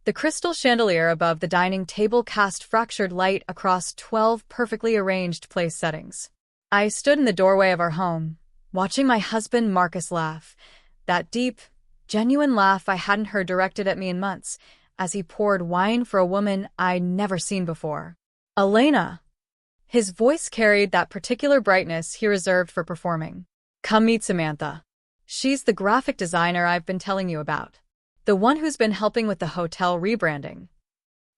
The crystal chandelier above the dining table cast fractured light across 12 perfectly arranged place settings. I stood in the doorway of our home, watching my husband Marcus laugh, that deep, genuine laugh I hadn't heard directed at me in months, as he poured wine for a woman I'd never seen before. Elena! His voice carried that particular brightness he reserved for performing. Come meet Samantha. She's the graphic designer I've been telling you about. The one who's been helping with the hotel rebranding.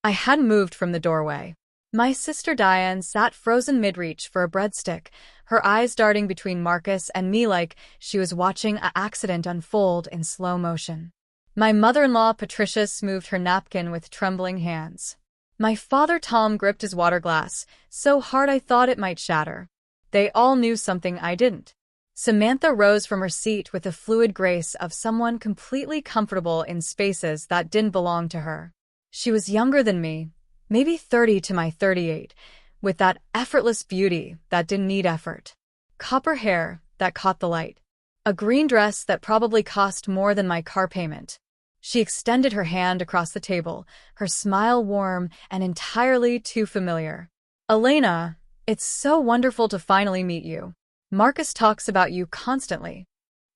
I hadn't moved from the doorway. My sister Diane sat frozen mid-reach for a breadstick, her eyes darting between Marcus and me like she was watching an accident unfold in slow motion. My mother-in-law Patricia smoothed her napkin with trembling hands. My father Tom gripped his water glass, so hard I thought it might shatter. They all knew something I didn't. Samantha rose from her seat with the fluid grace of someone completely comfortable in spaces that didn't belong to her. She was younger than me, maybe 30 to my 38, with that effortless beauty that didn't need effort. Copper hair that caught the light. A green dress that probably cost more than my car payment. She extended her hand across the table, her smile warm and entirely too familiar. Elena, it's so wonderful to finally meet you. Marcus talks about you constantly.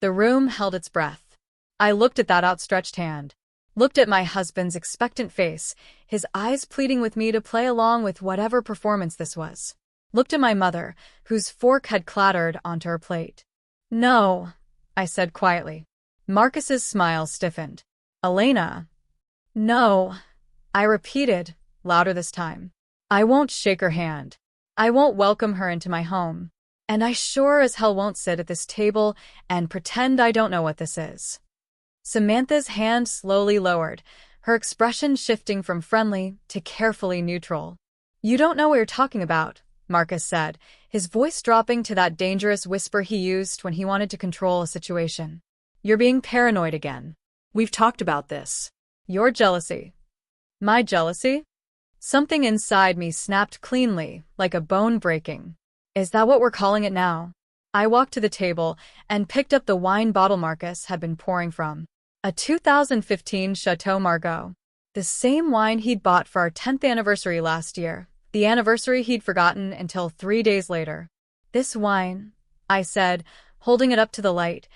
The room held its breath. I looked at that outstretched hand, looked at my husband's expectant face, his eyes pleading with me to play along with whatever performance this was. Looked at my mother, whose fork had clattered onto her plate. No, I said quietly. Marcus's smile stiffened. Elena. No, I repeated, louder this time. I won't shake her hand. I won't welcome her into my home. And I sure as hell won't sit at this table and pretend I don't know what this is. Samantha's hand slowly lowered, her expression shifting from friendly to carefully neutral. You don't know what you're talking about, Marcus said, his voice dropping to that dangerous whisper he used when he wanted to control a situation. You're being paranoid again. We've talked about this. Your jealousy. My jealousy? Something inside me snapped cleanly, like a bone breaking. Is that what we're calling it now? I walked to the table and picked up the wine bottle Marcus had been pouring from. A 2015 Chateau Margaux. The same wine he'd bought for our 10th anniversary last year, the anniversary he'd forgotten until 3 days later. This wine, I said, holding it up to the light,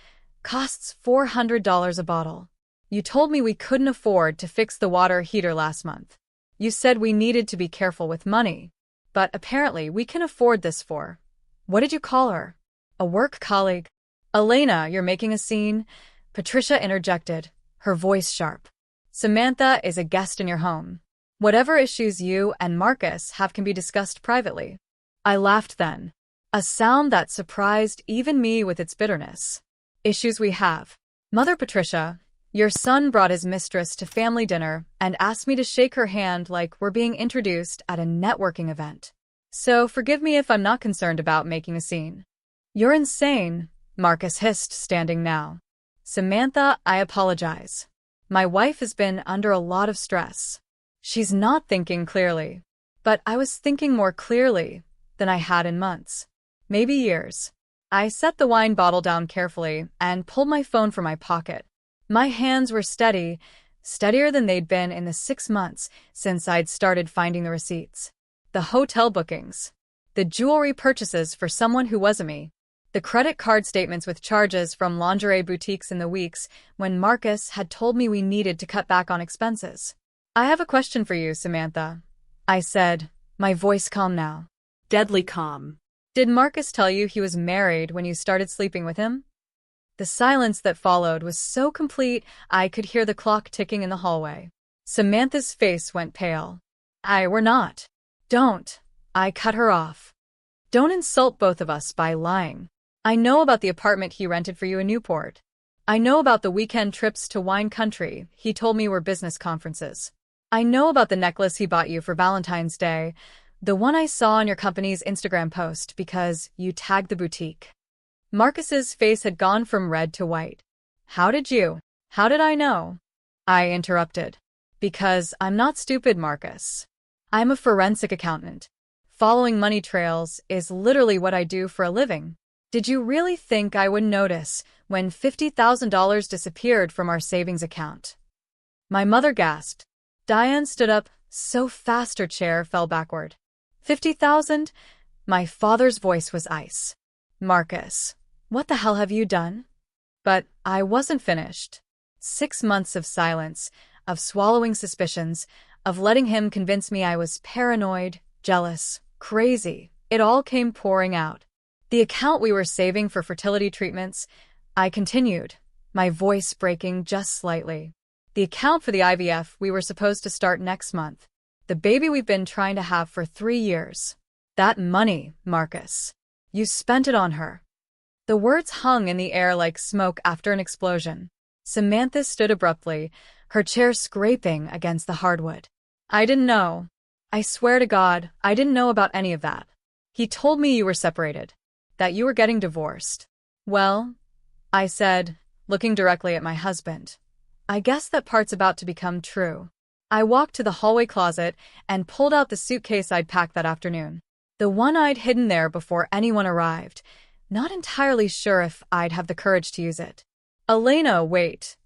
costs $400 a bottle. You told me we couldn't afford to fix the water heater last month. You said we needed to be careful with money. But apparently we can afford this for. What did you call her? A work colleague? Elena, you're making a scene? Patricia interjected, her voice sharp. Samantha is a guest in your home. Whatever issues you and Marcus have can be discussed privately. I laughed then. A sound that surprised even me with its bitterness. Issues we have. Mother Patricia, your son brought his mistress to family dinner and asked me to shake her hand like we're being introduced at a networking event. So forgive me if I'm not concerned about making a scene. You're insane, Marcus hissed, standing now. Samantha, I apologize. My wife has been under a lot of stress. She's not thinking clearly. But I was thinking more clearly than I had in months. Maybe years. I set the wine bottle down carefully and pulled my phone from my pocket. My hands were steady, steadier than they'd been in the 6 months since I'd started finding the receipts. The hotel bookings. The jewelry purchases for someone who wasn't me. The credit card statements with charges from lingerie boutiques in the weeks when Marcus had told me we needed to cut back on expenses. I have a question for you, Samantha, I said, my voice calm now. Deadly calm. Did Marcus tell you he was married when you started sleeping with him? The silence that followed was so complete I could hear the clock ticking in the hallway. Samantha's face went pale. We're not. Don't. I cut her off. Don't insult both of us by lying. I know about the apartment he rented for you in Newport. I know about the weekend trips to wine country he told me were business conferences. I know about the necklace he bought you for Valentine's Day, the one I saw on your company's Instagram post because you tagged the boutique. Marcus's face had gone from red to white. How did I know? I interrupted. Because I'm not stupid, Marcus. I'm a forensic accountant. Following money trails is literally what I do for a living. Did you really think I would notice when $50,000 disappeared from our savings account? My mother gasped. Diane stood up so fast her chair fell backward. 50,000? My father's voice was ice. Marcus, what the hell have you done? But I wasn't finished. 6 months of silence, of swallowing suspicions, of letting him convince me I was paranoid, jealous, crazy. It all came pouring out. The account we were saving for fertility treatments, I continued, my voice breaking just slightly. The account for the IVF we were supposed to start next month. The baby we've been trying to have for 3 years. That money, Marcus. You spent it on her. The words hung in the air like smoke after an explosion. Samantha stood abruptly, her chair scraping against the hardwood. I didn't know. I swear to God, I didn't know about any of that. He told me you were separated, that you were getting divorced. Well, I said, looking directly at my husband, I guess that part's about to become true. I walked to the hallway closet and pulled out the suitcase I'd packed that afternoon. The one I'd hidden there before anyone arrived, not entirely sure if I'd have the courage to use it. Elena, wait.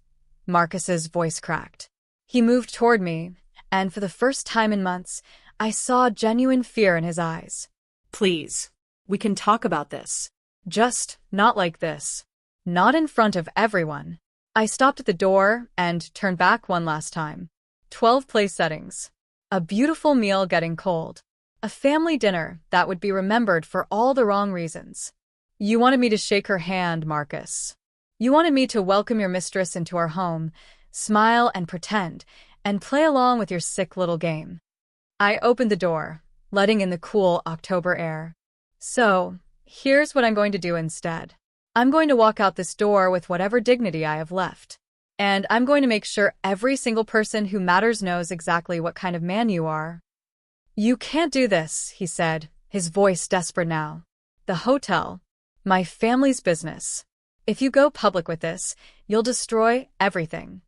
Marcus's voice cracked. He moved toward me, and for the first time in months, I saw genuine fear in his eyes. Please, we can talk about this. Just not like this. Not in front of everyone. I stopped at the door and turned back one last time. 12 place settings. A beautiful meal getting cold. A family dinner that would be remembered for all the wrong reasons. You wanted me to shake her hand, Marcus. You wanted me to welcome your mistress into our home, smile and pretend, and play along with your sick little game. I opened the door, letting in the cool October air. So, here's what I'm going to do instead. I'm going to walk out this door with whatever dignity I have left. And I'm going to make sure every single person who matters knows exactly what kind of man you are. You can't do this, he said, his voice desperate now. The hotel. My family's business. If you go public with this, you'll destroy everything.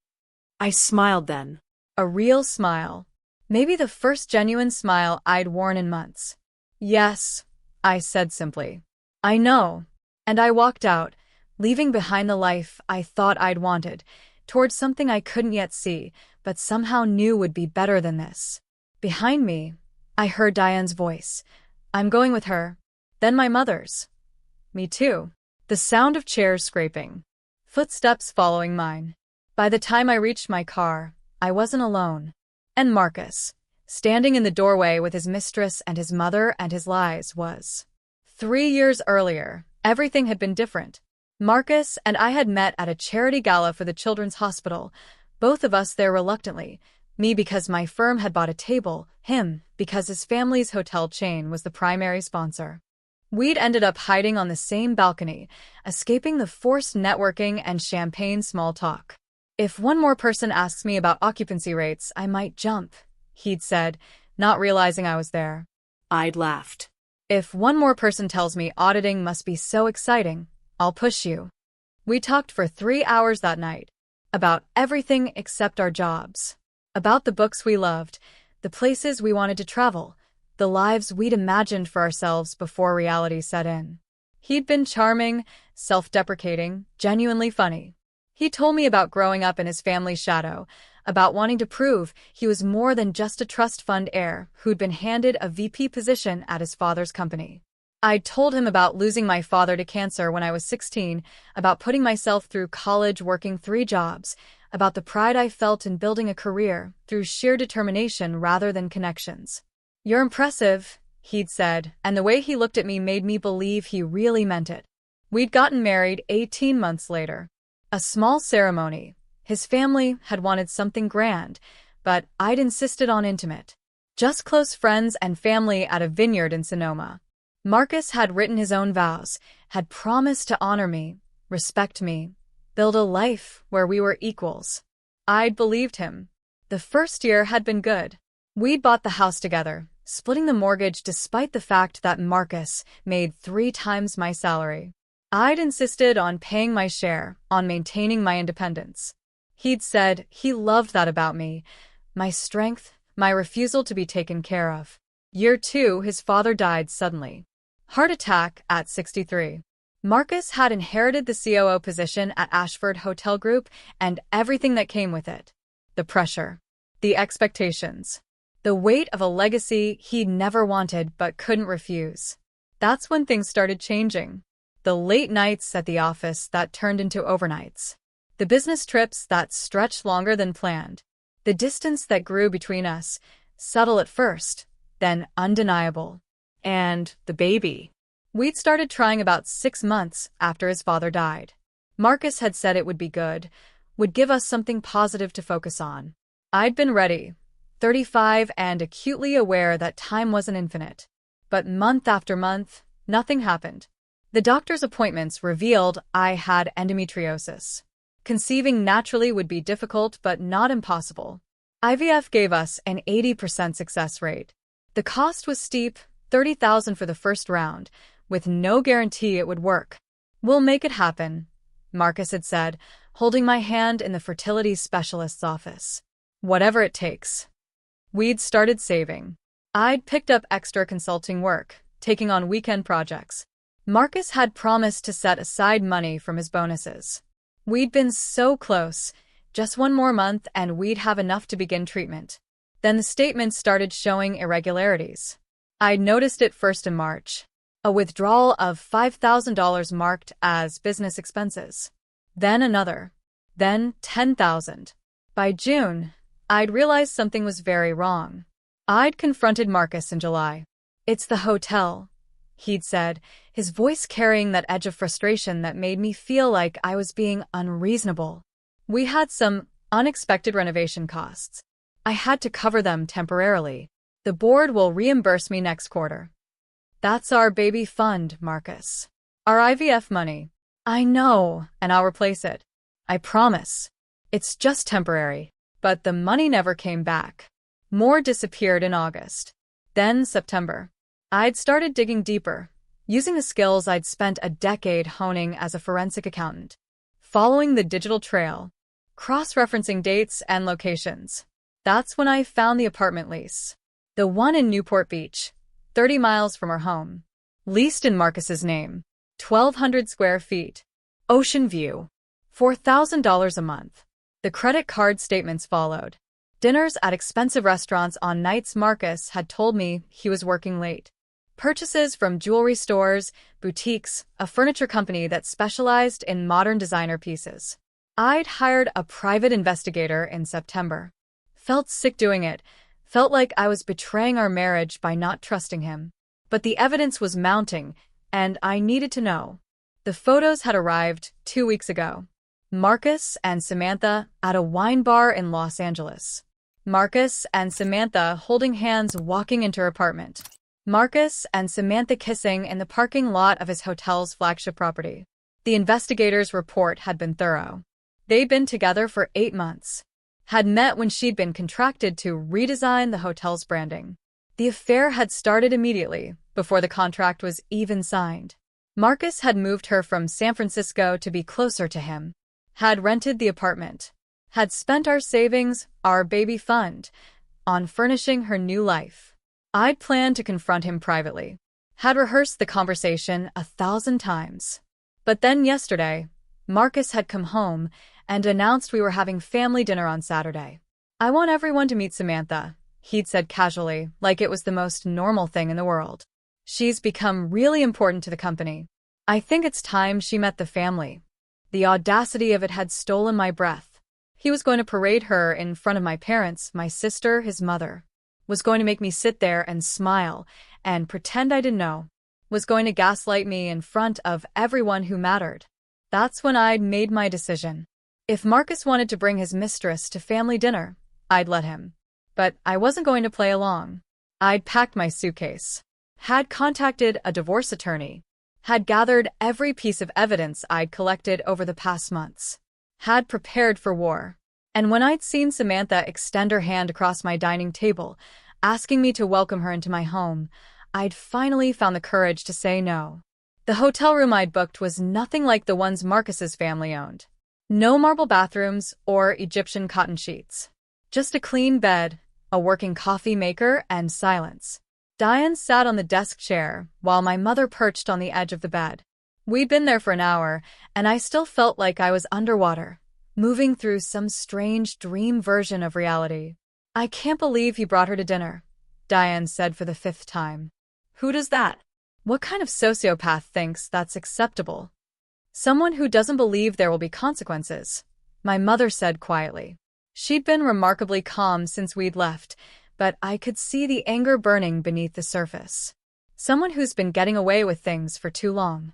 I smiled then. A real smile. Maybe the first genuine smile I'd worn in months. Yes, I said simply. I know. And I walked out, leaving behind the life I thought I'd wanted, towards something I couldn't yet see, but somehow knew would be better than this. Behind me, I heard Diane's voice. I'm going with her. Then my mother's. Me too. The sound of chairs scraping. Footsteps following mine. By the time I reached my car, I wasn't alone. And Marcus, standing in the doorway with his mistress and his mother and his lies, was. 3 years earlier, everything had been different. Marcus and I had met at a charity gala for the children's hospital, both of us there reluctantly, me because my firm had bought a table, him because his family's hotel chain was the primary sponsor. We'd ended up hiding on the same balcony, escaping the forced networking and champagne small talk. If one more person asks me about occupancy rates, I might jump, he'd said, not realizing I was there. I'd laughed. If one more person tells me auditing must be so exciting, I'll push you. We talked for 3 hours that night. About everything except our jobs. About the books we loved, the places we wanted to travel, the lives we'd imagined for ourselves before reality set in. He'd been charming, self-deprecating, genuinely funny. He told me about growing up in his family's shadow, about wanting to prove he was more than just a trust fund heir who'd been handed a VP position at his father's company. I'd told him about losing my father to cancer when I was 16, about putting myself through college working 3 jobs, about the pride I felt in building a career through sheer determination rather than connections. You're impressive, he'd said, and the way he looked at me made me believe he really meant it. We'd gotten married 18 months later. A small ceremony. His family had wanted something grand, but I'd insisted on intimate. Just close friends and family at a vineyard in Sonoma. Marcus had written his own vows, had promised to honor me, respect me, build a life where we were equals. I'd believed him. The first year had been good. We'd bought the house together, splitting the mortgage despite the fact that Marcus made 3 times my salary. I'd insisted on paying my share, on maintaining my independence. He'd said he loved that about me, my strength, my refusal to be taken care of. Year 2, his father died suddenly. Heart attack at 63. Marcus had inherited the COO position at Ashford Hotel Group and everything that came with it. The pressure. The expectations. The weight of a legacy he'd never wanted but couldn't refuse. That's when things started changing. The late nights at the office that turned into overnights. The business trips that stretched longer than planned. The distance that grew between us, subtle at first, then undeniable. And the baby. We'd started trying about 6 months after his father died. Marcus had said it would be good, would give us something positive to focus on. I'd been ready, 35 and acutely aware that time wasn't infinite. But month after month, nothing happened. The doctor's appointments revealed I had endometriosis. Conceiving naturally would be difficult but not impossible. IVF gave us an 80% success rate. The cost was steep, $30,000 for the first round, with no guarantee it would work. "We'll make it happen," Marcus had said, holding my hand in the fertility specialist's office. "Whatever it takes." We'd started saving. I'd picked up extra consulting work, taking on weekend projects. Marcus had promised to set aside money from his bonuses. We'd been so close, just one more month and we'd have enough to begin treatment. Then the statements started showing irregularities. I'd noticed it first in March. A withdrawal of $5,000 marked as business expenses. Then another. Then $10,000. By June, I'd realized something was very wrong. I'd confronted Marcus in July. "It's the hotel," he'd said, his voice carrying that edge of frustration that made me feel like I was being unreasonable. "We had some unexpected renovation costs. I had to cover them temporarily. The board will reimburse me next quarter." "That's our baby fund, Marcus. Our IVF money." "I know, and I'll replace it. I promise. It's just temporary." But the money never came back. More disappeared in August. Then September. I'd started digging deeper, using the skills I'd spent a decade honing as a forensic accountant. Following the digital trail, cross-referencing dates and locations. That's when I found the apartment lease. The one in Newport Beach, 30 miles from our home. Leased in Marcus's name. 1,200 square feet. Ocean view. $4,000 a month. The credit card statements followed. Dinners at expensive restaurants on nights Marcus had told me he was working late. Purchases from jewelry stores, boutiques, a furniture company that specialized in modern designer pieces. I'd hired a private investigator in September. Felt sick doing it. Felt like I was betraying our marriage by not trusting him. But the evidence was mounting, and I needed to know. The photos had arrived 2 weeks ago. Marcus and Samantha at a wine bar in Los Angeles. Marcus and Samantha holding hands walking into her apartment. Marcus and Samantha kissing in the parking lot of his hotel's flagship property. The investigators' report had been thorough. They'd been together for 8 months. Had met when she'd been contracted to redesign the hotel's branding. The affair had started immediately, before the contract was even signed. Marcus had moved her from San Francisco to be closer to him. Had rented the apartment. Had spent our savings, our baby fund, on furnishing her new life. I'd planned to confront him privately. Had rehearsed the conversation 1,000 times. But then yesterday, Marcus had come home and announced we were having family dinner on Saturday. "I want everyone to meet Samantha," he'd said casually, like it was the most normal thing in the world. "She's become really important to the company. I think it's time she met the family." The audacity of it had stolen my breath. He was going to parade her in front of my parents, my sister, his mother. Was going to make me sit there and smile and pretend I didn't know. Was going to gaslight me in front of everyone who mattered. That's when I'd made my decision. If Marcus wanted to bring his mistress to family dinner, I'd let him. But I wasn't going to play along. I'd packed my suitcase. Had contacted a divorce attorney. Had gathered every piece of evidence I'd collected over the past months. Had prepared for war. And when I'd seen Samantha extend her hand across my dining table, asking me to welcome her into my home, I'd finally found the courage to say no. The hotel room I'd booked was nothing like the ones Marcus's family owned. No marble bathrooms or Egyptian cotton sheets. Just a clean bed, a working coffee maker, and silence. Diane sat on the desk chair, while my mother perched on the edge of the bed. We'd been there for an hour, and I still felt like I was underwater, moving through some strange dream version of reality. I can't believe he brought her to dinner, Diane said for the 5th time. Who does that? What kind of sociopath thinks that's acceptable? Someone who doesn't believe there will be consequences, my mother said quietly. She'd been remarkably calm since we'd left, but I could see the anger burning beneath the surface. Someone who's been getting away with things for too long.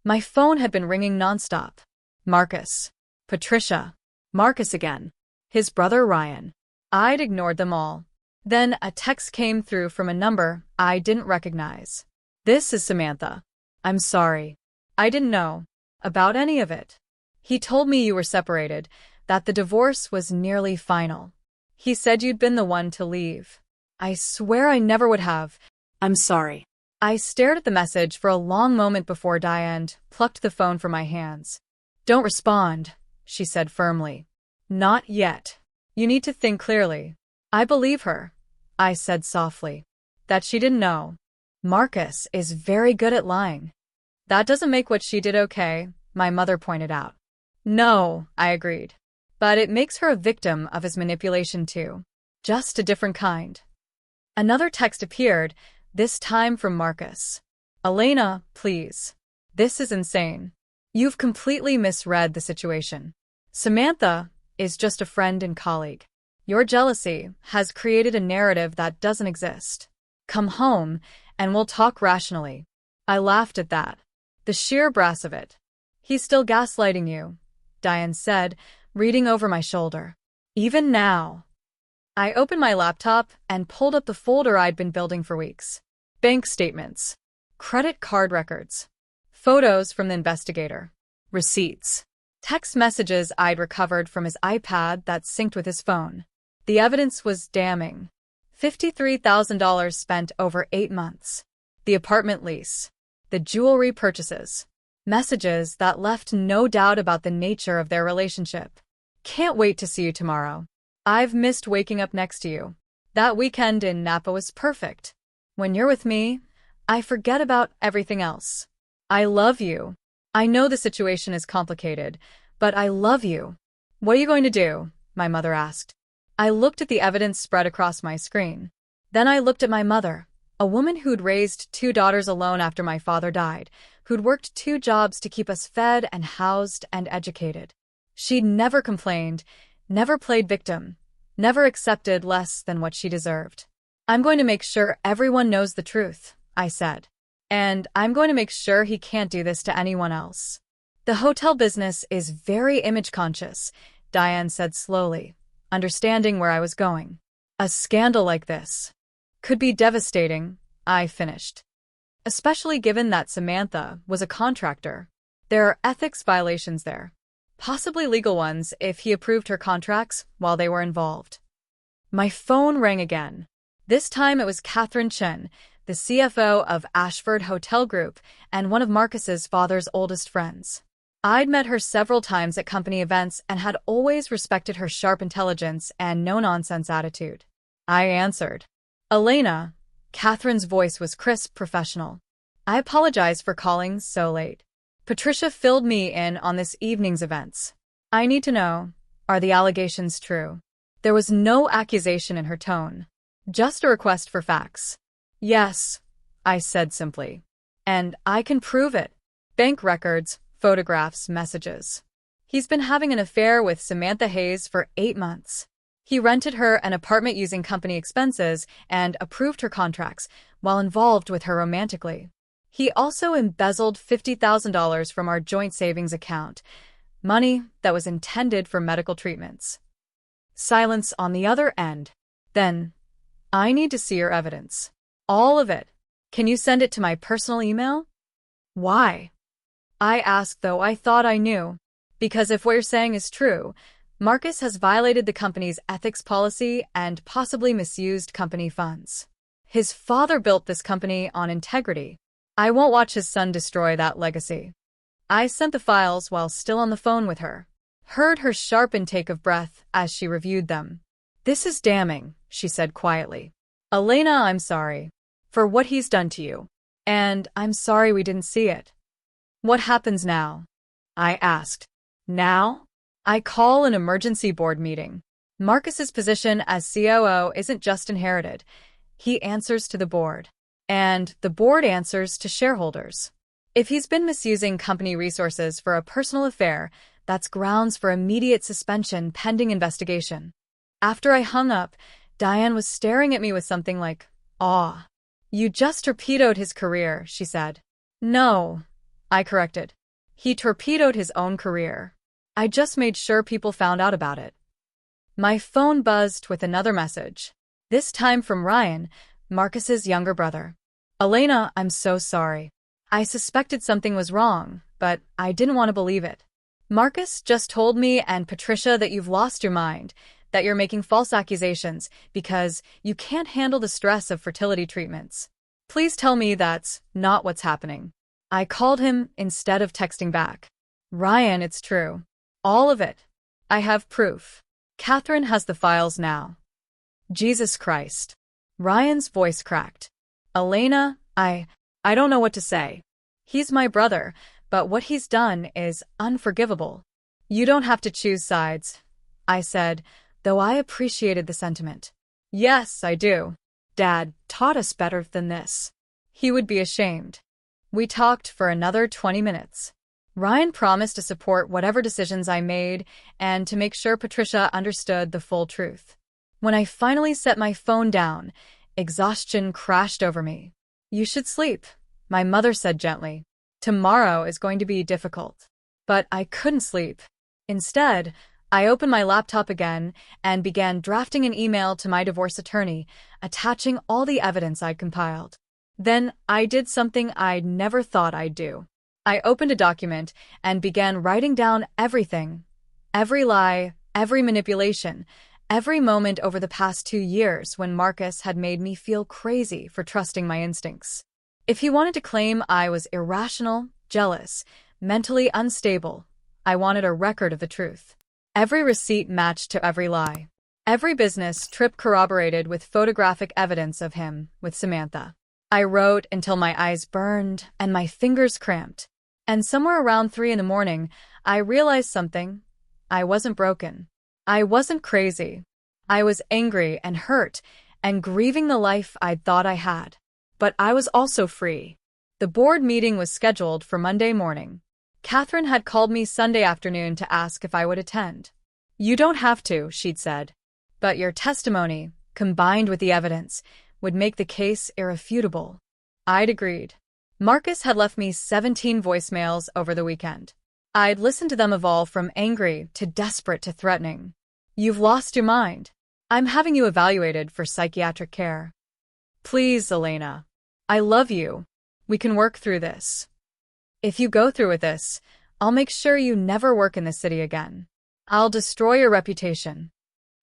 My phone had been ringing nonstop. Marcus. Patricia. Marcus again. His brother Ryan. I'd ignored them all. Then a text came through from a number I didn't recognize. This is Samantha. I'm sorry. I didn't know about any of it. He told me you were separated, that the divorce was nearly final. He said you'd been the one to leave. I swear I never would have. I'm sorry. I stared at the message for a long moment before Diane plucked the phone from my hands. Don't respond, she said firmly. Not yet. You need to think clearly. I believe her, I said softly. That she didn't know. Marcus is very good at lying. That doesn't make what she did okay, my mother pointed out. No, I agreed. But it makes her a victim of his manipulation too. Just a different kind. Another text appeared, this time from Marcus. Elena, please. This is insane. You've completely misread the situation. Samantha is just a friend and colleague. Your jealousy has created a narrative that doesn't exist. Come home, and we'll talk rationally. I laughed at that. The sheer brass of it. He's still gaslighting you, Diane said, reading over my shoulder. Even now. I opened my laptop and pulled up the folder I'd been building for weeks. Bank statements. Credit card records. Photos from the investigator. Receipts. Text messages I'd recovered from his iPad that synced with his phone. The evidence was damning. $53,000 spent over 8 months. The apartment lease. The jewelry purchases. Messages that left no doubt about the nature of their relationship. Can't wait to see you tomorrow. I've missed waking up next to you. That weekend in Napa was perfect. When you're with me, I forget about everything else. I love you. I know the situation is complicated, but I love you. What are you going to do? My mother asked. I looked at the evidence spread across my screen. Then I looked at my mother, a woman who'd raised 2 daughters alone after my father died, who'd worked 2 jobs to keep us fed and housed and educated. She'd never complained, never played victim, never accepted less than what she deserved. I'm going to make sure everyone knows the truth, I said. And I'm going to make sure he can't do this to anyone else. The hotel business is very image-conscious, Diane said slowly, understanding where I was going. A scandal like this could be devastating, I finished. Especially given that Samantha was a contractor. There are ethics violations there. Possibly legal ones if he approved her contracts while they were involved. My phone rang again. This time it was Catherine Chen, the CFO of Ashford Hotel Group and one of Marcus's father's oldest friends. I'd met her several times at company events and had always respected her sharp intelligence and no-nonsense attitude. I answered. Elena. Catherine's voice was crisp, professional. I apologize for calling so late. Patricia filled me in on this evening's events. I need to know, are the allegations true? There was no accusation in her tone. Just a request for facts. Yes, I said simply. And I can prove it. Bank records, photographs, messages. He's been having an affair with Samantha Hayes for 8 months. He rented her an apartment using company expenses and approved her contracts while involved with her romantically. He also embezzled $50,000 from our joint savings account, money that was intended for medical treatments. Silence on the other end. Then, I need to see your evidence. All of it. Can you send it to my personal email? Why? I asked, though I thought I knew. Because if what you're saying is true, Marcus has violated the company's ethics policy and possibly misused company funds. His father built this company on integrity. I won't watch his son destroy that legacy. I sent the files while still on the phone with her. Heard her sharp intake of breath as she reviewed them. This is damning, she said quietly. Elena, I'm sorry for what he's done to you. And I'm sorry we didn't see it. What happens now? I asked. Now? I call an emergency board meeting. Marcus's position as COO isn't just inherited. He answers to the board. And the board answers to shareholders. If he's been misusing company resources for a personal affair, that's grounds for immediate suspension pending investigation. After I hung up, Diane was staring at me with something like awe. You just torpedoed his career, she said. No, I corrected. He torpedoed his own career. I just made sure people found out about it. My phone buzzed with another message. This time from Ryan, Marcus's younger brother. Elena, I'm so sorry. I suspected something was wrong, but I didn't want to believe it. Marcus just told me and Patricia that you've lost your mind, that you're making false accusations because you can't handle the stress of fertility treatments. Please tell me that's not what's happening. I called him instead of texting back. Ryan, it's true. All of it. I have proof. Catherine has the files now. Jesus Christ. Ryan's voice cracked. Elena, I don't know what to say. He's my brother, but what he's done is unforgivable. You don't have to choose sides, I said, though I appreciated the sentiment. Yes, I do. Dad taught us better than this. He would be ashamed. We talked for another 20 minutes. Ryan promised to support whatever decisions I made and to make sure Patricia understood the full truth. When I finally set my phone down, exhaustion crashed over me. You should sleep, my mother said gently. Tomorrow is going to be difficult. But I couldn't sleep. Instead, I opened my laptop again and began drafting an email to my divorce attorney, attaching all the evidence I'd compiled. Then I did something I'd never thought I'd do. I opened a document and began writing down everything. Every lie, every manipulation, every moment over the past 2 years when Marcus had made me feel crazy for trusting my instincts. If he wanted to claim I was irrational, jealous, mentally unstable, I wanted a record of the truth. Every receipt matched to every lie. Every business trip corroborated with photographic evidence of him with Samantha. I wrote until my eyes burned and my fingers cramped. And somewhere around 3 a.m, I realized something. I wasn't broken. I wasn't crazy. I was angry and hurt and grieving the life I'd thought I had. But I was also free. The board meeting was scheduled for Monday morning. Catherine had called me Sunday afternoon to ask if I would attend. You don't have to, she'd said. But your testimony, combined with the evidence, would make the case irrefutable. I'd agreed. Marcus had left me 17 voicemails over the weekend. I'd listened to them evolve from angry to desperate to threatening. You've lost your mind. I'm having you evaluated for psychiatric care. Please, Elena. I love you. We can work through this. If you go through with this, I'll make sure you never work in this city again. I'll destroy your reputation.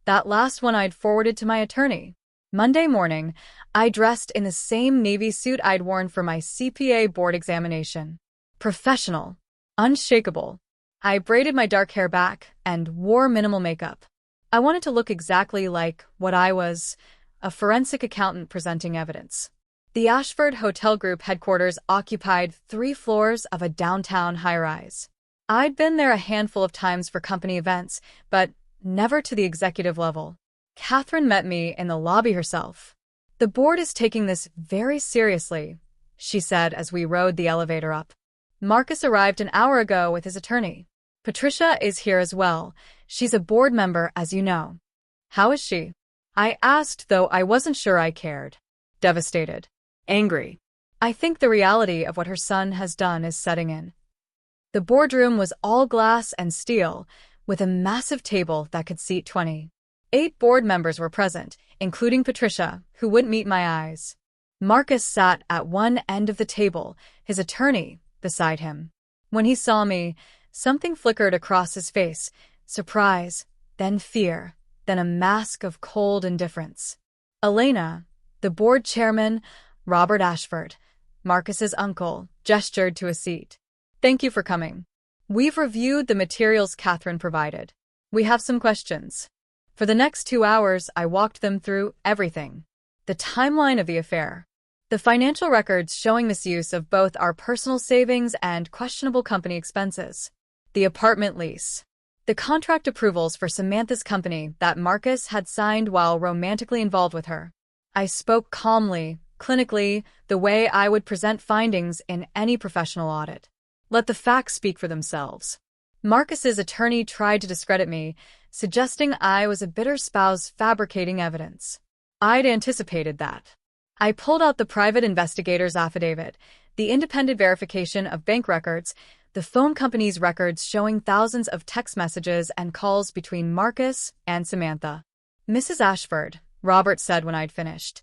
That last one I'd forwarded to my attorney. Monday morning, I dressed in the same navy suit I'd worn for my CPA board examination. Professional. Unshakable. I braided my dark hair back and wore minimal makeup. I wanted to look exactly like what I was, a forensic accountant presenting evidence. The Ashford Hotel Group headquarters occupied 3 floors of a downtown high-rise. I'd been there a handful of times for company events, but never to the executive level. Catherine met me in the lobby herself. The board is taking this very seriously, she said as we rode the elevator up. Marcus arrived an hour ago with his attorney. Patricia is here as well. She's a board member, as you know. How is she? I asked, though I wasn't sure I cared. Devastated. Angry. I think the reality of what her son has done is setting in. The boardroom was all glass and steel, with a massive table that could seat 20. 8 board members were present, including Patricia, who wouldn't meet my eyes. Marcus sat at one end of the table, his attorney beside him. When he saw me, something flickered across his face, surprise, then fear, then a mask of cold indifference. Elena, the board chairman, Robert Ashford, Marcus's uncle, gestured to a seat. Thank you for coming. We've reviewed the materials Catherine provided. We have some questions. For the next 2 hours, I walked them through everything. The timeline of the affair. The financial records showing misuse of both our personal savings and questionable company expenses. The apartment lease. The contract approvals for Samantha's company that Marcus had signed while romantically involved with her. I spoke calmly, clinically, the way I would present findings in any professional audit. Let the facts speak for themselves. Marcus's attorney tried to discredit me, suggesting I was a bitter spouse fabricating evidence. I'd anticipated that. I pulled out the private investigator's affidavit, the independent verification of bank records, the phone company's records showing thousands of text messages and calls between Marcus and Samantha. "Mrs. Ashford," Robert said when I'd finished,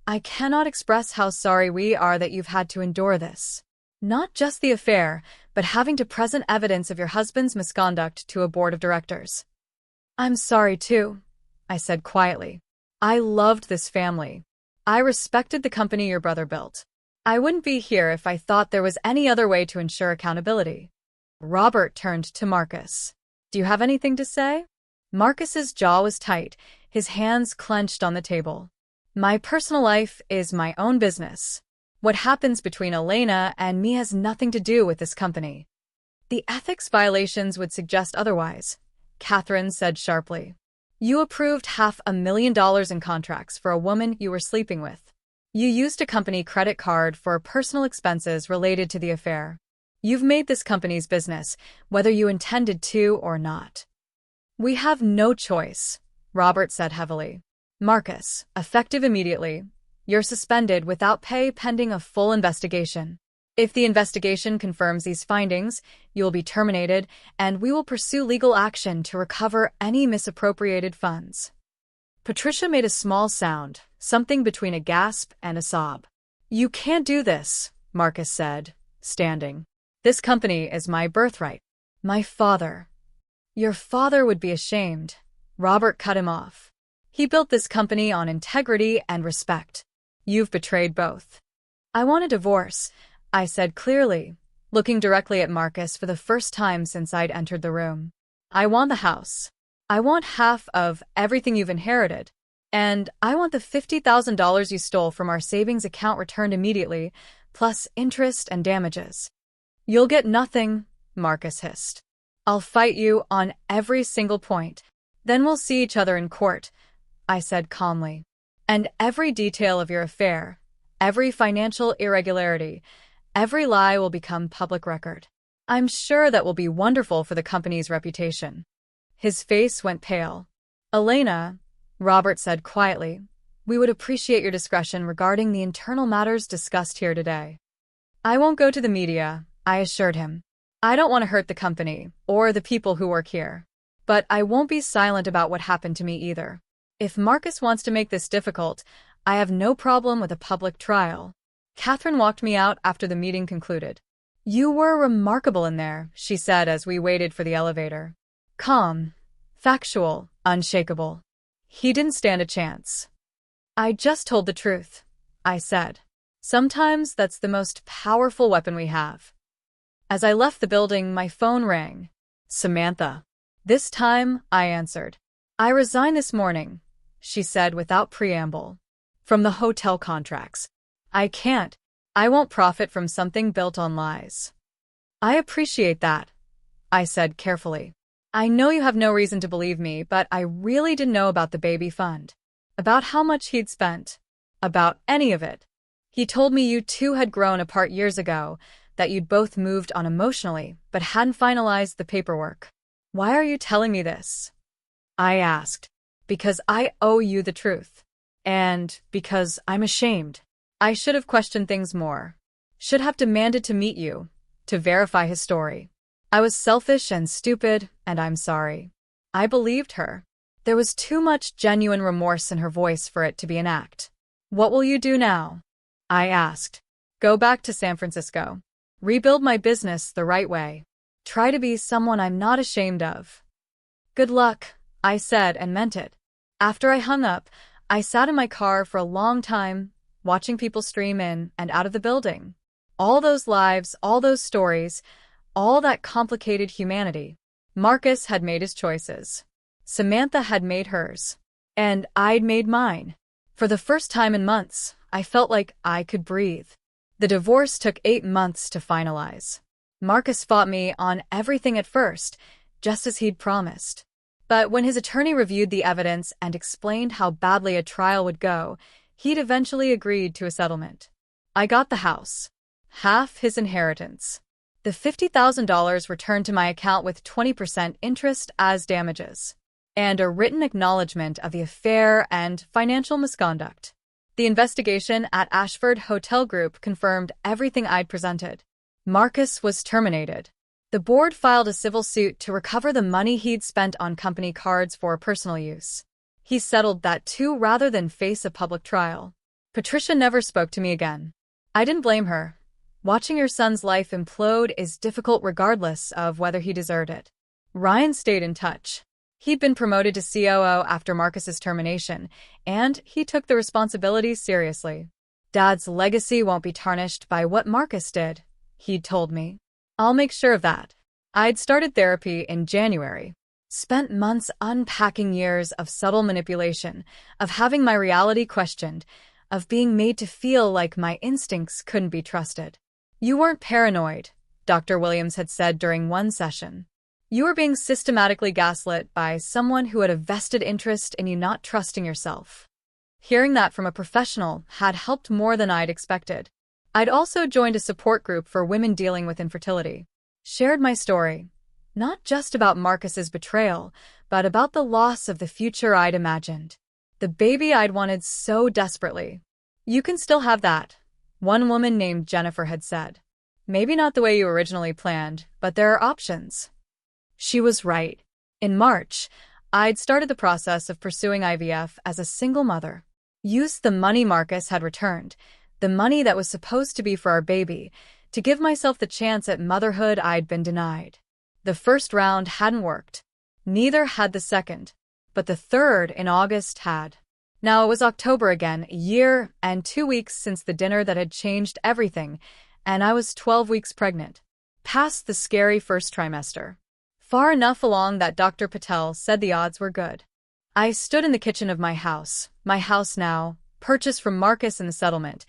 "I cannot express how sorry we are that you've had to endure this. Not just the affair, but having to present evidence of your husband's misconduct to a board of directors." "I'm sorry too," I said quietly. "I loved this family. I respected the company your brother built. I wouldn't be here if I thought there was any other way to ensure accountability." Robert turned to Marcus. "Do you have anything to say?" Marcus's jaw was tight, his hands clenched on the table. "My personal life is my own business. What happens between Elena and me has nothing to do with this company." "The ethics violations would suggest otherwise," Catherine said sharply. "You approved $500,000 in contracts for a woman you were sleeping with. You used a company credit card for personal expenses related to the affair. You've made this company's business, whether you intended to or not." "We have no choice," Robert said heavily. "Marcus, effective immediately. You're suspended without pay pending a full investigation. If the investigation confirms these findings, you will be terminated, and we will pursue legal action to recover any misappropriated funds." Patricia made a small sound, something between a gasp and a sob. "You can't do this," Marcus said, standing. "This company is my birthright. My father." "Your father would be ashamed," Robert cut him off. "He built this company on integrity and respect. You've betrayed both." "I want a divorce," I said clearly, looking directly at Marcus for the first time since I'd entered the room. "I want the house. I want half of everything you've inherited. And I want the $50,000 you stole from our savings account returned immediately, plus interest and damages." "You'll get nothing," Marcus hissed. "I'll fight you on every single point. Then we'll see each other in court," I said calmly. "And every detail of your affair, every financial irregularity, every lie will become public record. I'm sure that will be wonderful for the company's reputation." His face went pale. "Elena," Robert said quietly, "we would appreciate your discretion regarding the internal matters discussed here today." "I won't go to the media," I assured him. "I don't want to hurt the company, or the people who work here. But I won't be silent about what happened to me either. If Marcus wants to make this difficult, I have no problem with a public trial." Catherine walked me out after the meeting concluded. "You were remarkable in there," she said as we waited for the elevator. "Calm, factual, unshakable. He didn't stand a chance." "I just told the truth," I said. "Sometimes that's the most powerful weapon we have." As I left the building, my phone rang. "Samantha." This time, I answered. "I resigned this morning," she said without preamble. "From the hotel contracts. I can't. I won't profit from something built on lies." "I appreciate that," I said carefully. "I know you have no reason to believe me, but I really didn't know about the baby fund. About how much he'd spent. About any of it. He told me you two had grown apart years ago, that you'd both moved on emotionally, but hadn't finalized the paperwork." "Why are you telling me this?" I asked. "Because I owe you the truth. And because I'm ashamed. I should have questioned things more. Should have demanded to meet you, to verify his story. I was selfish and stupid, and I'm sorry." I believed her. There was too much genuine remorse in her voice for it to be an act. "What will you do now?" I asked. "Go back to San Francisco. Rebuild my business the right way. Try to be someone I'm not ashamed of." "Good luck," I said and meant it. After I hung up, I sat in my car for a long time, watching people stream in and out of the building. All those lives, all those stories, all that complicated humanity. Marcus had made his choices. Samantha had made hers. And I'd made mine. For the first time in months, I felt like I could breathe. The divorce took 8 months to finalize. Marcus fought me on everything at first, just as he'd promised. But when his attorney reviewed the evidence and explained how badly a trial would go, he'd eventually agreed to a settlement. I got the house, half his inheritance. The $50,000 returned to my account with 20% interest as damages, and a written acknowledgement of the affair and financial misconduct. The investigation at Ashford Hotel Group confirmed everything I'd presented. Marcus was terminated. The board filed a civil suit to recover the money he'd spent on company cards for personal use. He settled that too rather than face a public trial. Patricia never spoke to me again. I didn't blame her. Watching your son's life implode is difficult regardless of whether he deserved it. Ryan stayed in touch. He'd been promoted to COO after Marcus's termination, and he took the responsibilities seriously. Dad's legacy won't be tarnished by what Marcus did, he'd told me. I'll make sure of that. I'd started therapy in January. Spent months unpacking years of subtle manipulation, of having my reality questioned, of being made to feel like my instincts couldn't be trusted. You weren't paranoid, Dr. Williams had said during one session. You were being systematically gaslit by someone who had a vested interest in you not trusting yourself. Hearing that from a professional had helped more than I'd expected. I'd also joined a support group for women dealing with infertility. Shared my story, not just about Marcus's betrayal, but about the loss of the future I'd imagined. The baby I'd wanted so desperately. You can still have that, one woman named Jennifer had said. Maybe not the way you originally planned, but there are options. She was right. In March, I'd started the process of pursuing IVF as a single mother. Used the money Marcus had returned, the money that was supposed to be for our baby, to give myself the chance at motherhood I'd been denied. The first round hadn't worked. Neither had the second, but the third in August had. Now it was October again, a year and 2 weeks since the dinner that had changed everything, and I was 12 weeks pregnant. Past the scary first trimester. Far enough along that Dr. Patel said the odds were good. I stood in the kitchen of my house now, purchased from Marcus in the settlement,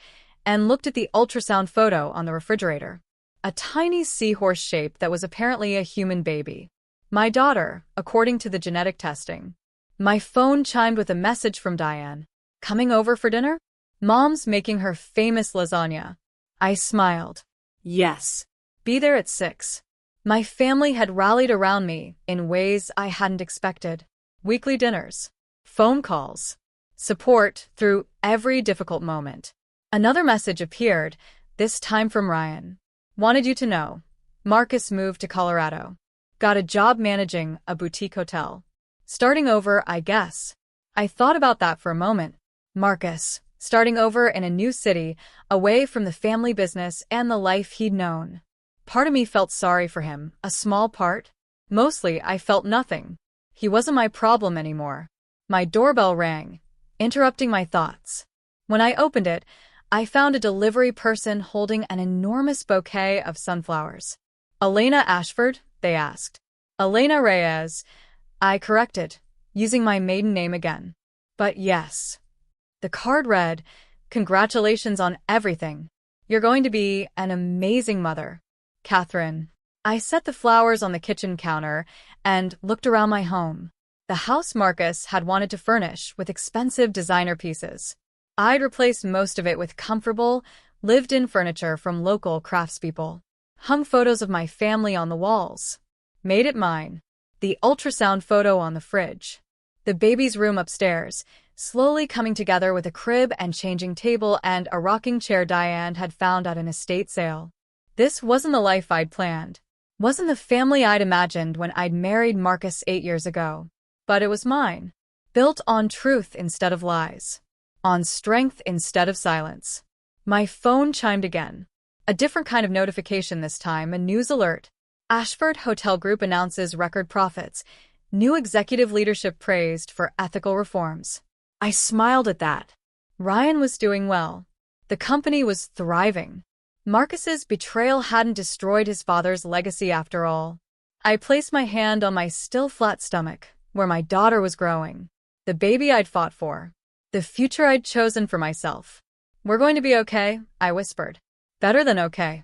and looked at the ultrasound photo on the refrigerator. A tiny seahorse shape that was apparently a human baby. My daughter, according to the genetic testing. My phone chimed with a message from Diane. Coming over for dinner? Mom's making her famous lasagna. I smiled. Yes. Be there at 6. My family had rallied around me in ways I hadn't expected. Weekly dinners, phone calls, support through every difficult moment. Another message appeared, this time from Ryan. Wanted you to know. Marcus moved to Colorado. Got a job managing a boutique hotel. Starting over, I guess. I thought about that for a moment. Marcus, starting over in a new city, away from the family business and the life he'd known. Part of me felt sorry for him, a small part. Mostly, I felt nothing. He wasn't my problem anymore. My doorbell rang, interrupting my thoughts. When I opened it, I found a delivery person holding an enormous bouquet of sunflowers. Elena Ashford? They asked. Elena Reyes. I corrected, using my maiden name again. But yes. The card read, congratulations on everything. You're going to be an amazing mother. Catherine. I set the flowers on the kitchen counter and looked around my home. The house Marcus had wanted to furnish with expensive designer pieces. I'd replaced most of it with comfortable, lived-in furniture from local craftspeople. Hung photos of my family on the walls. Made it mine. The ultrasound photo on the fridge. The baby's room upstairs, slowly coming together with a crib and changing table and a rocking chair Diane had found at an estate sale. This wasn't the life I'd planned. Wasn't the family I'd imagined when I'd married Marcus 8 years ago. But it was mine. Built on truth instead of lies. On strength instead of silence. My phone chimed again. A different kind of notification this time, a news alert. Ashford Hotel Group announces record profits. New executive leadership praised for ethical reforms. I smiled at that. Ryan was doing well. The company was thriving. Marcus's betrayal hadn't destroyed his father's legacy after all. I placed my hand on my still flat stomach, where my daughter was growing. The baby I'd fought for. The future I'd chosen for myself. We're going to be okay, I whispered. Better than okay.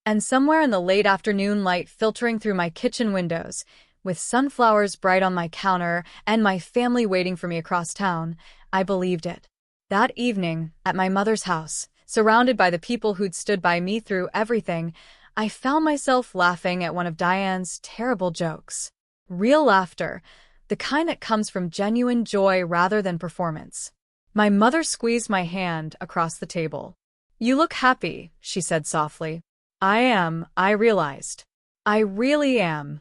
And somewhere in the late afternoon light filtering through my kitchen windows, With sunflowers bright on my counter and my family waiting for me across town, I believed it. That evening, at my mother's house, surrounded by the people who'd stood by me through everything, I found myself laughing at one of Diane's terrible jokes. Real laughter, the kind that comes from genuine joy rather than performance. My mother squeezed my hand across the table. "You look happy," she said softly. "I am," I realized. "I really am.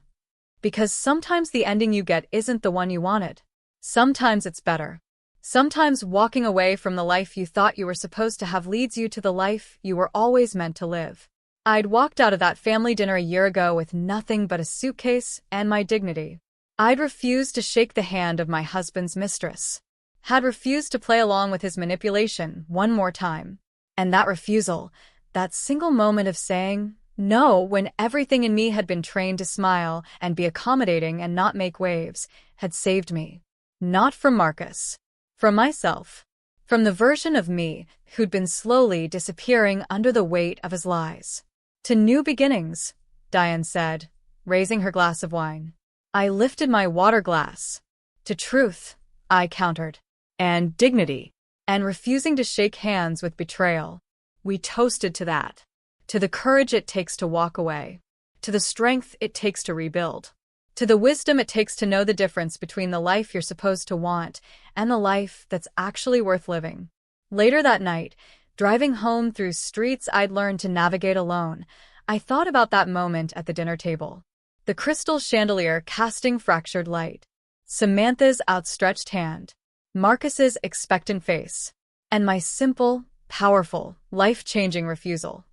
Because sometimes the ending you get isn't the one you wanted. Sometimes it's better. Sometimes walking away from the life you thought you were supposed to have leads you to the life you were always meant to live." I'd walked out of that family dinner a year ago with nothing but a suitcase and my dignity. I'd refused to shake the hand of my husband's mistress. Had refused to play along with his manipulation one more time. And that refusal, that single moment of saying no when everything in me had been trained to smile and be accommodating and not make waves, had saved me. Not from Marcus. From myself. From the version of me who'd been slowly disappearing under the weight of his lies. "To new beginnings," Diane said, raising her glass of wine. I lifted my water glass. "To truth," I countered. "And dignity." And refusing to shake hands with betrayal. We toasted to that. To the courage it takes to walk away. To the strength it takes to rebuild. To the wisdom it takes to know the difference between the life you're supposed to want and the life that's actually worth living. Later that night, driving home through streets I'd learned to navigate alone, I thought about that moment at the dinner table. The crystal chandelier casting fractured light. Samantha's outstretched hand. Marcus's expectant face. And my simple, powerful, life-changing refusal.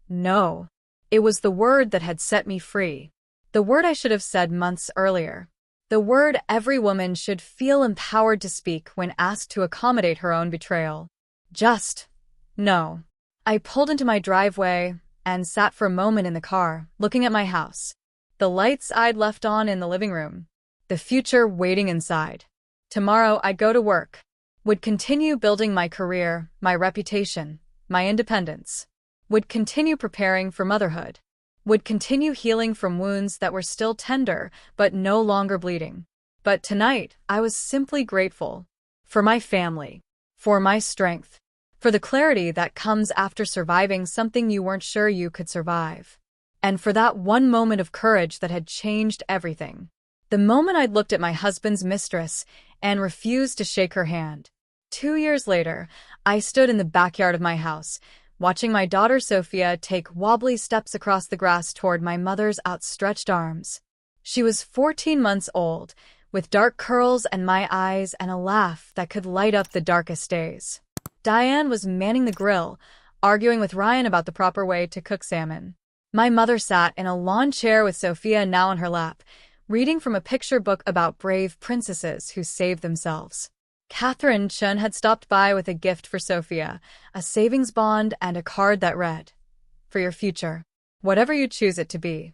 No. It was the word that had set me free. The word I should have said months earlier. The word every woman should feel empowered to speak when asked to accommodate her own betrayal. Just no. I pulled into my driveway and sat for a moment in the car, looking at my house. The lights I'd left on in the living room. The future waiting inside. Tomorrow I'd go to work. Would continue building my career, my reputation, my independence. Would continue preparing for motherhood. Would continue healing from wounds that were still tender, but no longer bleeding. But tonight, I was simply grateful. For my family. For my strength. For the clarity that comes after surviving something you weren't sure you could survive. And for that one moment of courage that had changed everything. The moment I'd looked at my husband's mistress and refused to shake her hand. 2 years later, I stood in the backyard of my house, watching my daughter Sophia take wobbly steps across the grass toward my mother's outstretched arms. She was 14 months old, with dark curls and my eyes and a laugh that could light up the darkest days. Diane was manning the grill, arguing with Ryan about the proper way to cook salmon. My mother sat in a lawn chair with Sophia now on her lap, reading from a picture book about brave princesses who saved themselves. Catherine Chun had stopped by with a gift for Sophia, a savings bond and a card that read, "For your future, whatever you choose it to be."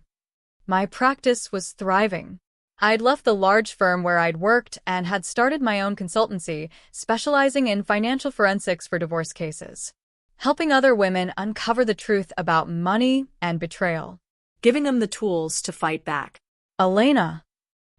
My practice was thriving. I'd left the large firm where I'd worked and had started my own consultancy, specializing in financial forensics for divorce cases, helping other women uncover the truth about money and betrayal. Giving them the tools to fight back. "Elena,"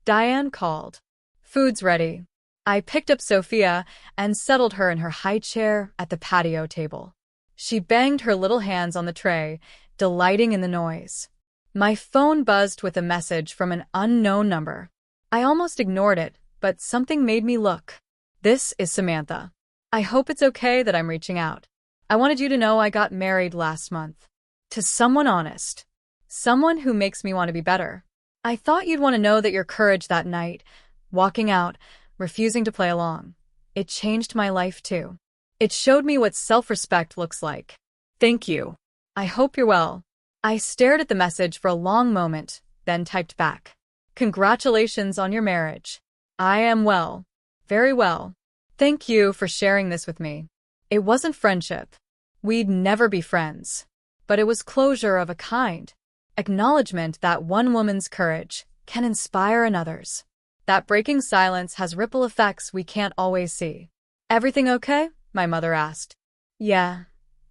Diane called. "Food's ready." I picked up Sophia and settled her in her high chair at the patio table. She banged her little hands on the tray, delighting in the noise. My phone buzzed with a message from an unknown number. I almost ignored it, but something made me look. "This is Samantha. I hope it's okay that I'm reaching out. I wanted you to know I got married last month. To someone honest. Someone who makes me want to be better. I thought you'd want to know that your courage that night, walking out, refusing to play along. It changed my life too. It showed me what self-respect looks like. Thank you. I hope you're well." I stared at the message for a long moment, then typed back. "Congratulations on your marriage. I am well. Very well. Thank you for sharing this with me. It wasn't friendship. We'd never be friends. But it was closure of a kind. Acknowledgement that one woman's courage can inspire another's. That breaking silence has ripple effects we can't always see." "Everything okay?" my mother asked. "Yeah,"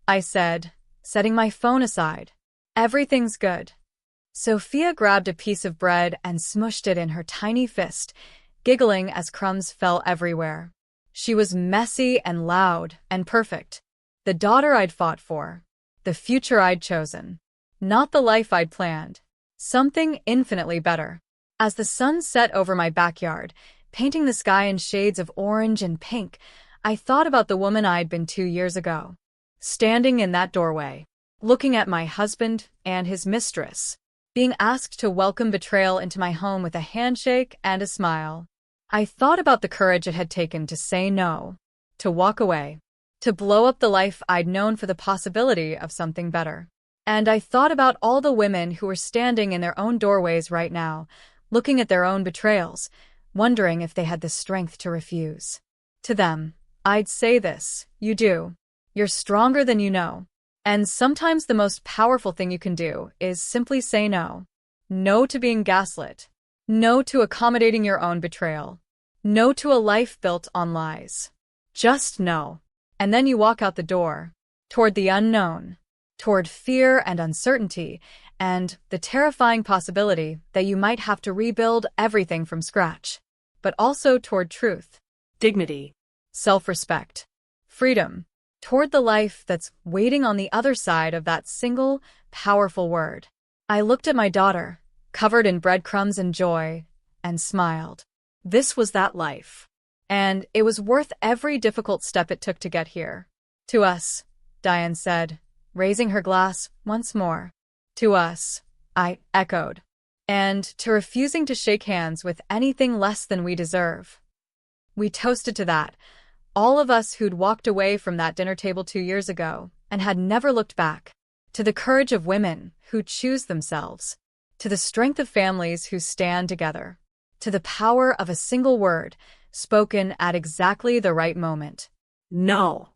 I said, setting my phone aside. "Everything's good." Sophia grabbed a piece of bread and smushed it in her tiny fist, giggling as crumbs fell everywhere. She was messy and loud and perfect. The daughter I'd fought for. The future I'd chosen. Not the life I'd planned. Something infinitely better. As the sun set over my backyard, painting the sky in shades of orange and pink, I thought about the woman I'd been 2 years ago. Standing in that doorway, looking at my husband and his mistress, being asked to welcome betrayal into my home with a handshake and a smile. I thought about the courage it had taken to say no, to walk away, to blow up the life I'd known for the possibility of something better. And I thought about all the women who were standing in their own doorways right now, looking at their own betrayals, wondering if they had the strength to refuse. To them, I'd say this: you do. You're stronger than you know. And sometimes the most powerful thing you can do is simply say no. No to being gaslit. No to accommodating your own betrayal. No to a life built on lies. Just no. And then you walk out the door, toward the unknown, toward fear and uncertainty, and the terrifying possibility that you might have to rebuild everything from scratch. But also toward truth, Dignity. self-respect, freedom, toward the life that's waiting on the other side of that single, powerful word. I looked at my daughter, covered in breadcrumbs and joy, and smiled. This was that life. And it was worth every difficult step it took to get here. To us, Diane said, raising her glass once more. To us, I echoed. And to refusing to shake hands with anything less than we deserve. We toasted to that, all of us who'd walked away from that dinner table 2 years ago and had never looked back. To the courage of women who choose themselves. To the strength of families who stand together. To the power of a single word, spoken at exactly the right moment. No.